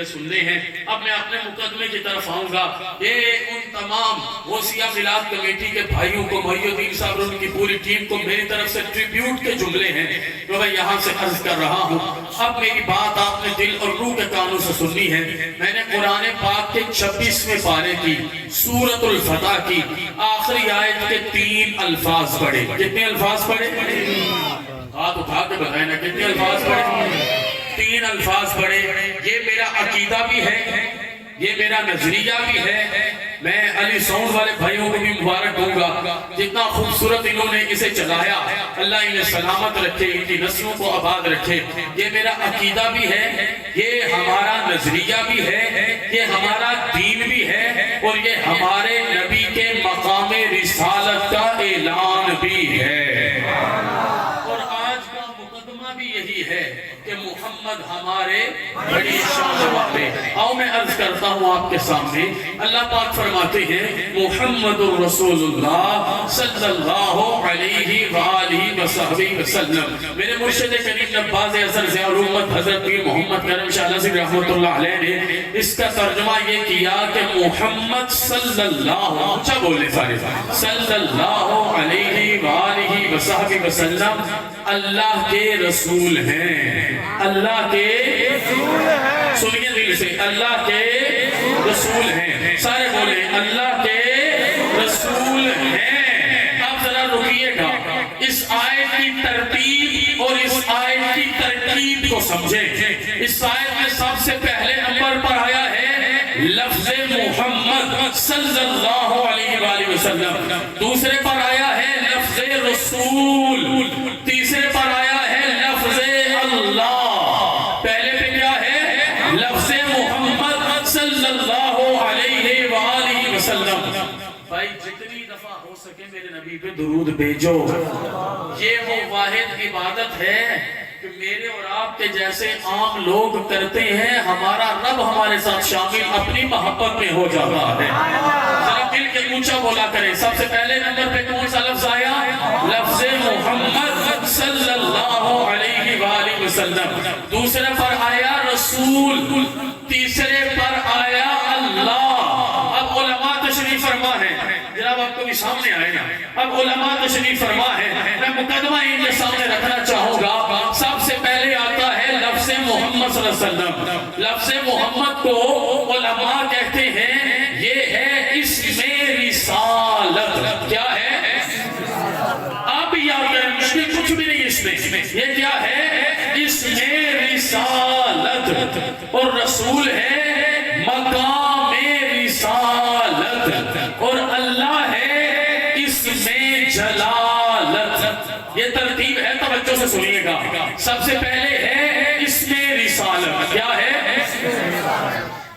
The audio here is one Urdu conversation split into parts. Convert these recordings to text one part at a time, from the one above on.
سننے ہیں۔ اب میں اپنے مقدمے کی طرف آؤں گا۔ یہ ان تمام غوثیہ میلاد کمیٹی کے بھائیوں کو، محی الدین صاحب اور ان کی پوری ٹیم کو میری طرف سے ٹریبیوٹ کے جملے ہیں جو میں یہاں سے عرض کر رہا ہوں۔ اب میری بات آپ نے دل اور روح کے کانوں سے سننی ہے۔ میں نے قرآن پاک کے 26ویں پارے کی سورۃ الفتح کی آخری آیت کے 3 الفاظ پڑھے۔ کتنے الفاظ پڑھے؟ ہاتھ اٹھا کے بتائیں نا، کتنے الفاظ پڑھے؟ 3 الفاظ پڑھے۔ یہ میرا عقیدہ بھی ہے، یہ میرا نظریہ بھی ہے۔ میں علی ساؤنڈ والے بھائیوں کو بھی مبارک دوں گا، جتنا خوبصورت انہوں نے اسے چلایا، اللہ انہیں سلامت رکھے، ان کی نسلوں کو آباد رکھے۔ یہ میرا عقیدہ بھی ہے، یہ ہمارا نظریہ بھی ہے، یہ ہمارا دین بھی ہے، اور یہ ہمارے نبی کے مقام رسالت کا اعلان بھی ہے۔ اور آج کا مقدمہ بھی یہی ہے کہ محمد ہمارے بڑی شان والے۔ آؤ میں عرض کرتا ہوں آپ کے سامنے، اللہ پاک فرماتے ہیں محمد الرسول اللہ صلی اللہ علیہ وآلہ وصحبہ وسلم۔ میرے مرشد کریم نباز اثر ضیاء الامت حضرت پیر محمد کرم شاہ ناصری رحمۃ اللہ علیہ نے اس کا ترجمہ یہ کیا کہ محمد صلی اللہ اونچا بولے سارے صلی اللہ علیہ وآلہ وصحبہ وسلم اللہ کے رسول ہیں، اللہ کے رسول ہیں۔ سنیے دل سے، اللہ کے رسول ہیں۔ سارے بولے اللہ کے رسول ہیں۔ اب ذرا رکیے گا، اس آیت کی ترتیب اور اس آیت کی ترتیب کو سمجھیں۔ اس آیت میں سب سے پہلے نمبر پر آیا ہے لفظ محمد صلی اللہ علیہ وآلہ وسلم، دوسرے پر آیا ہے لفظ رسول، تیسرے پر آیا ہے لفظ اللہ، پہلے پہ کیا ہے؟ لفظ محمد صلی اللہ علیہ وآلہ وسلم۔ بھائی جتنی دفعہ ہو سکے میرے نبی پہ درود بھیجو۔ یہ وہ واحد عبادت ہے کہ میرے اور آپ کے جیسے عام لوگ کرتے ہیں، ہمارا رب ہمارے ساتھ شامل اپنی محبت میں ہو جاتا ہے۔ ذرا دل کے اونچا بولا کریں۔ سب سے پہلے نمبر پہ کون سا لفظ آیا؟ لفظ محمد صلی اللہ علیہ وآلہ وسلم، دوسرے پر آیا رسول، تیسرے پر آیا اللہ۔ اب علماء تشریف فرما ہے، جناب آپ کو بھی سامنے آئے نا، اب علماء تشریف فرما ہے، میں مقدمہ ان کے سامنے رکھنا چاہوں گا۔ سب سے پہلے آتا ہے لفظ محمد صلی اللہ علیہ وسلم۔ لفظ محمد کو علماء کہتے ہیں یہ ہے اسم رسالت۔ کیا ہے؟ اب یاد کریں، مشکل کچھ بھی نہیں اس میں، یہ کیا ہے؟ اسم رسالت، اور رسول ہے مقام رسالت، اور اللہ ہے اسم جلالت۔ یہ ترتیب ہے، توجہ سے سنیے گا۔ سب سے پہلے ہے اسم رسالت۔ کیا ہے؟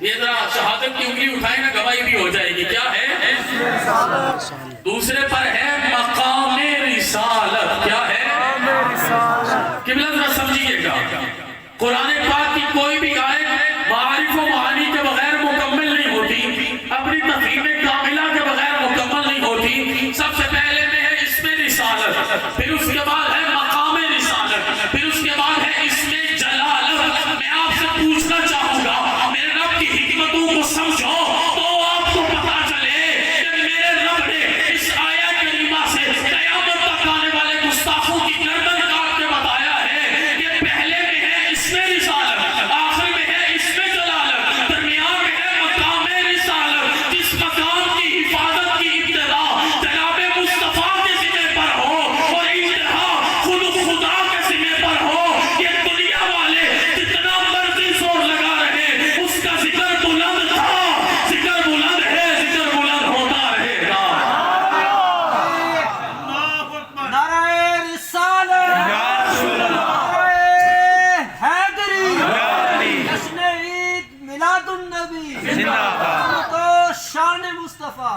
یہ ذرا شہادت کی انگلی اٹھائیں نا، گواہی بھی ہو جائے گی۔ کیا ہے؟ دوسرے پر ہے مقام رسالت۔ کیا ہے؟ قبلہ ذرا سمجھیے گا، قرآن پاک کی کوئی بھی آیت معارف و معانی کے بغیر مکمل نہیں ہوتی، اپنی تفہیم کاملہ کے بغیر مکمل نہیں ہوتی۔ سب سے پہلے میں ہے اسم رسالت، پھر اس کے بعد ہے مقام رسالت، پھر اس کے بعد ہے اسم جلالت۔ میں آپ سے پوچھنا چاہوں گا، میرے رب کی حکمتوں کو سمجھو تو آپ کو پتا چلے کہ میرے رب نے اس آیت کریمہ سے قیامت تک آنے والے گستاخوں کی گردن کاٹ کے بتایا ہے کہ پہلے میں ہے اسم رسالت، آخر میں ہے اسم جلالت، درمیان میں ہے مقام رسالت۔ جس مقام کی حفاظت کی ابتدا جناب مصطفیٰ کے ذمہ پر ہو اور انتہا خود خدا کے ذمہ پر ہو، یہ دنیا والے جتنا مرضی زور لگا رہے، اس کا ذکر بلند تھا، ذکر بلند ہے، ذکر بلند ہوتا رہے گا۔ نعرہ رسالت، نعرہ حیدری، جشن عید میلاد النبی، تو شان مصطفیٰ۔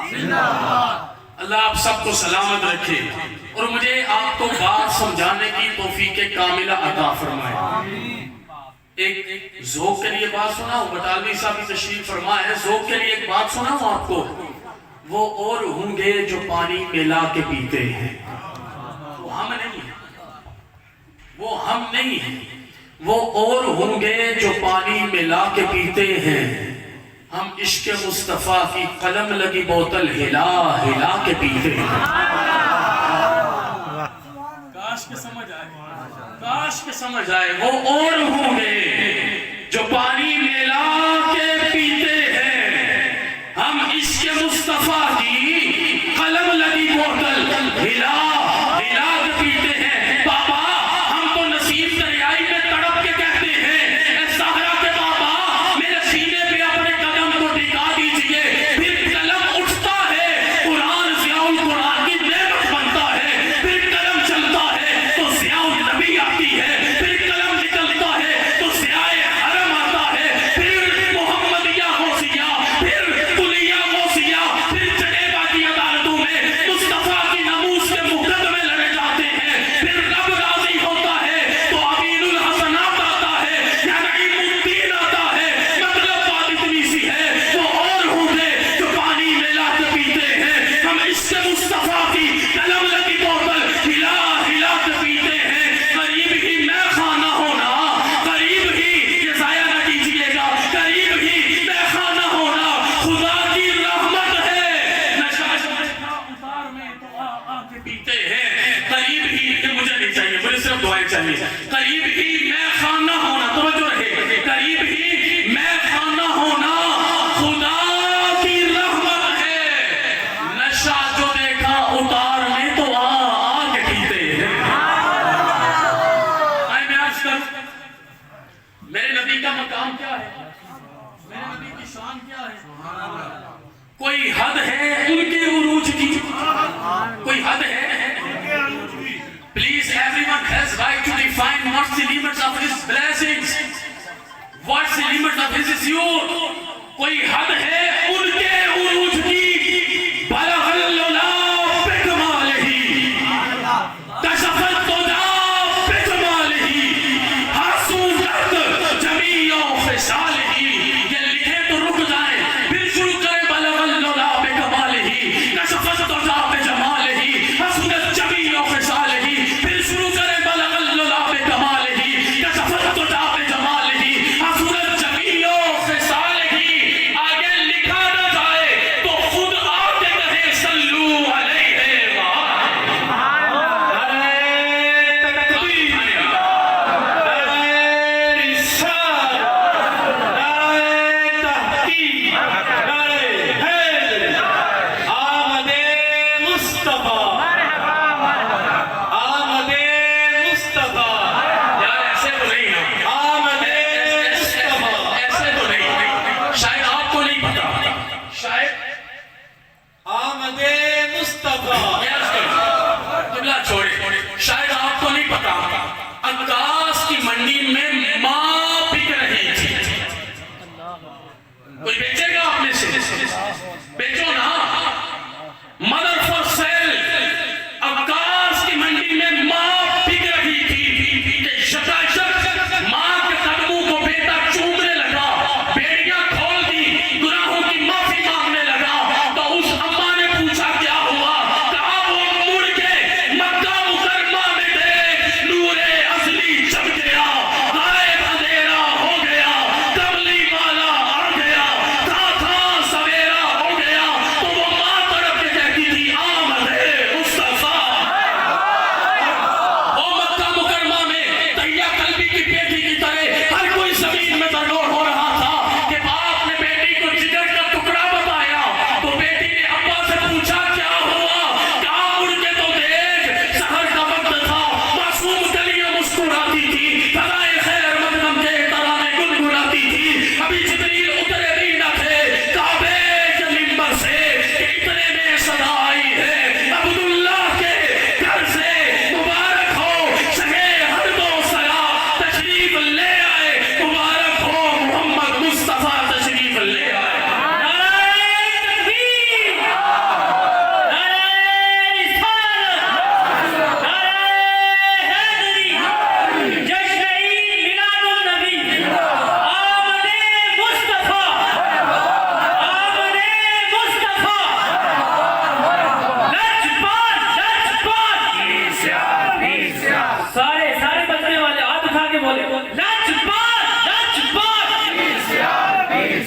اللہ آپ سب کو سلامت رکھے اور مجھے آپ کو بات سمجھانے کی توفیق کاملہ عطا فرمائے۔ ایک ذوق کے لیے بات سنا ہوں، بٹالوی صاحب کی تشریف فرما ہے، ذوق کے لیے ایک بات سنا ہوں آپ کو۔ وہ اور ہوں گے جو پانی ملا کے پیتے ہیں، وہ ہم نہیں ہیں، وہ ہم نہیں ہیں۔ وہ اور ہوں گے جو پانی ملا کے پیتے ہیں، ہم عشق مصطفیٰ کی قلم لگی بوتل ہلا ہلا کے پیتے ہیں۔ کاش کے سمجھ آئے، کاش کے سمجھ آئے۔ وہ اور ہوں گے جو پانی ملا کے پیتے ہیں، ہم عشق مصطفیٰ کی قلم لگی بوتل ہلا ہلا کے پیتے ہیں۔ بابا ہم تو نصیب دریائی میں تڑپ کے کہتے ہیں، اے زہرا کے بابا میرے سینے پہ اپنے قدم کو ٹکا دیجئے۔ پھر قلم اٹھتا ہے، قرآن ضیاء القرآن کی نعمت بنتا ہے۔ پھر قلم چلتا ہے تو ضیاء النبی آتی ہے۔ پھر قلم نکلتا ہے تو ضیاء حرم آتا ہے۔ پھر محمدیہ غوثیہ، پھر کلیہ غوثیہ، پھر جنیوا کی عدالتوں میں مصطفیٰ کی ناموس کے مقدمے لڑے جاتے ہیں۔ پھر رب راضی ہوتا ہے تو امین الحسنات آتا ہے یا نعیم الدین آتا ہے۔ مطلب بات اتنی سی ہے، وہ اور ہوں گے جو پانی ملا کے پیتے ہیں، ہم عشق مصطفیٰ کی قلم لگی بوتل ہلا ہلا کے پیتے ہیں۔ قریب ہی میں خانہ ہونا، قریب ہی یہ ضائع نہ کیجئے گا، قریب ہی میں خانہ ہونا خدا کی رحمت ہے۔ نشہ شمشہ اتار میں تو آ کے پیتے ہیں، قریب ہی یہ مجھے نہیں چاہیے، مجھے صرف دعائیں چاہیے۔ قریب ہی میں خانہ ہونا، توجہ رہے، قریب ہی میں خانہ ہونا خدا کی رحمت ہے۔ نشہ جو دیکھا اتار میں تو آ کے پیتے ہیں۔ آئے میں آج تک میرے نبی کا مقام کیا ہے، میرے نبی کی شان کیا ہے؟ کوئی حد ہے ان کے عروج کی؟ کوئی حد ہے؟ Please, everyone has right to define what's the limits of his blessings, what's the limits of his issue. کوئی حد ہے ان کے عروج کی؟ بلغ العلا بکمالہ، کشف الدجا بجمالہ، حسودت جمیع خصالہ۔ یہ لکھے تو رک جائیں، پھر شروع کریں بلغ العلا بکمالہ، کشف الدجا بجمالہ، حسودت جمیع خصالہ۔ پھر شروع کریں بلغ العلا بکمالہ، کشف الدجا بجمالہ، حسودت جمیع خصالہ۔ آگے لکھا نہ جائے تو خود آ کے کہیں صلو علیہ وآلہ۔ نعرہ تکبیر، نعرہ رسالہ، نعرہ تحقیق، نعرہ حیدر، آمد مصطفیٰ، آمد مصطفیٰ۔ یار ایسے تو نہیں ہے، آمد مصطفیٰ، ایسے تو نہیں، شاید آپ کو نہیں پتا، شاید آمد مصطفیٰ۔ قبلہ چھوڑے، شاید آپ کو نہیں پتا، عکاس کی منڈی میں ماں بک رہی تھی۔ کوئی بیچے گا آپ میں سے؟ بیچو نا، مدر فار سیل۔ عکاس کی منڈی میں ماں بک رہی تھی کہ شکایت ماں کے قدموں کو بیٹا چومنے لگا، بیڑیاں کھول دی، گناہوں کی معافی مانگنے لگا۔ تو اس اماں نے پوچھا کیا ہوا؟ کہا وہ مڑ کے مکہ مکرمہ میں دیکھ نور اصلی چمک گیا، غائب اندھیرا ہو گیا، کملی والا آ گیا، I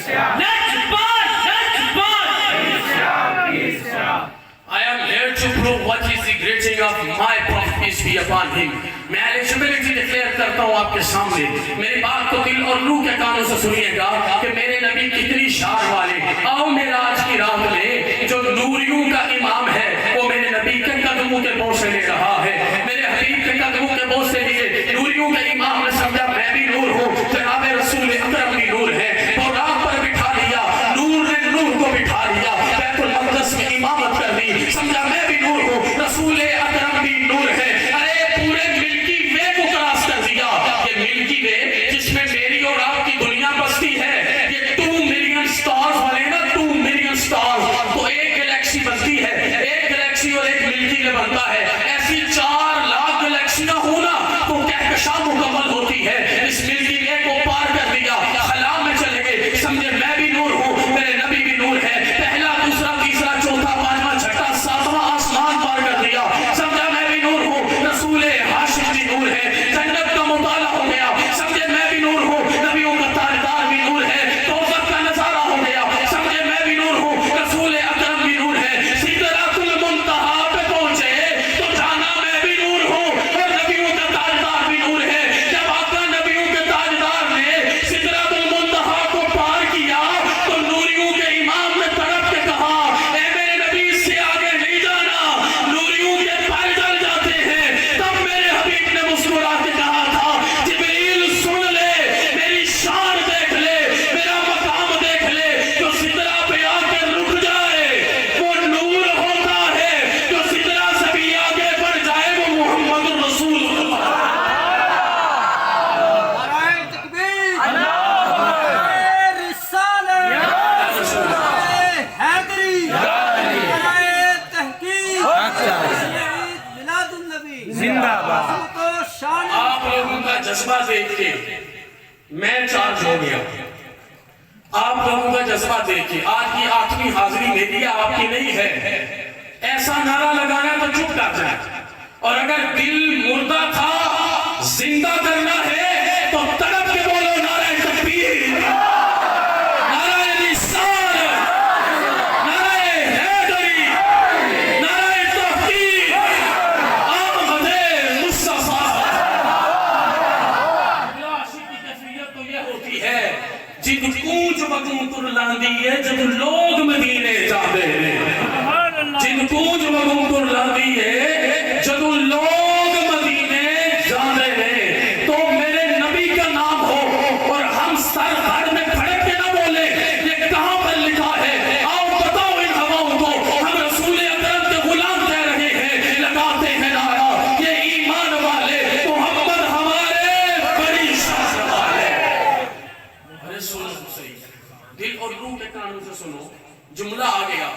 am here to prove what is the greeting of my prophet, peace be upon him. میں eligibility declare کرتا ہوں آپ کے سامنے. میری بات کو دل اور روح کے کانوں سے سنیے گا کہ میرے نبی کتنی شان والے. آؤ معراج کی رات میں جو نوریوں کا امام ہے وہ میرے نبی کے قدموں کے بوجھ سے لے رہا ہے. میرے حبیب کے قدموں کے بوجھ سے لیے نوریوں کے امام نے سمجھا میں بھی نور ہوں. جناب رسول اکرم بھی نور ہے. وہ راہ پر بٹھا لیا, نور نے نور کو بٹھا لیا. بیت المقدس میں امامت کر دی, سمجھا میں بھی نور ہوں. رسول اکرم بھی نور ہے. ارے پورے ملکی وے کو کراس کر دیا. یہ ملکی وے جس میں میری اور آپ کی دنیا بستی ہے, یہ 2 ملین سٹارز والے نا, 2 ملین سٹارز, تو ایک گلیکسی بنتی ہے. ایک گلیکسی اور ایک ملکی وے بنتا ہے. ایسی 4 لاکھ گلیکسیاں ہونا تو کہکشاں مکمل ہوتی ہے. اس ملکی وے کو پار کر دیا, خلا میں چلے گئے. سمجھے میں بھی نور ہوں, میرے نبی بھی نور ہے. پہلا, دوسرا, تیسرا, چوتھا, 5واں, 6واں, 7واں آسمان پار کر دیا. سمجھا میں بھی نور ہوں. رسول ہاشم بھی نور ہے. جنت کا مطالعہ ہو گیا. سمجھے میں بھی نور ہوں. نبیوں کا تاجدار بھی نور ہے. توبہ کا نظارہ ہو گیا. سمجھے میں بھی نور ہوں. رسول اکرم بھی نور ہے. سدرۃ المنتہا پہ پہنچے تو جانا میں بھی نور ہوں اور نبیوں کا تاجدار بھی نور ہے. جب آقا نبیوں کے تاجدار نے سدرۃ المنتہا کو پار کیا تو نوریوں کے امام نے تڑپ کے کہا اے میرے نبی اس سے آگے نہیں جانا, نوریوں کے پر جل جاتے ہیں. تب میرے حبیب نے مسکرا کے کہا تھا جبریل سن لے, میری شان دیکھ لے, میرا مقام دیکھ لے. جو سدرہ پہ آ کے رک جائے وہ نور ہوتا ہے, جو سدرہ سے بھی آگے بڑھ جائے وہ محمد الرسول اللہ. نعرہ تکبیر, نعرہ رسالت, نعرہ حیدری, نعرہ تحقیق, عید میلاد النبی زندہ باد. شان آپ لوگوں کا جذبہ دیکھ کے میں چارج ہو گیا. آپ لوگوں کا جذبہ دیکھ کے آج کی 8ویں حاضری میری ہے, آپ کی نہیں ہے. ایسا نعرہ لگانا تو چپ کر جائے, اور اگر دل مردہ تھا زندہ کرنا ہے تو تڑپ کے بولو نعرہ تکبیر, نعرہ رسالت, نعرہ حیدری, نعرہ تحقیق, آمد مصطفیٰ. عاشق کی کیفیت تو یہ ہوتی ہے جد کوچ وگوں تر لاندی ہے جد لوگ مدینے جاندے نے. جد کوچ وگوں تر لاندی ہے جد لوگ مدینے جاندے نے. تو میرے نبی کا نام ہو اور ہم سر گھر میں کھڑک کے نہ بولے یہ کہاں پر لکھا ہے. آؤ بتاؤ ان ہواؤں کو, ہم رسول اکرم کے غلام کہہ رہے ہیں, لگاتے ہیں نعرہ یہ ایمان والے محمد ہمارے بڑی شان والے. ارے سنو صحیح, دل اور روح کے کانوں سے سنو, جملہ آ گیا.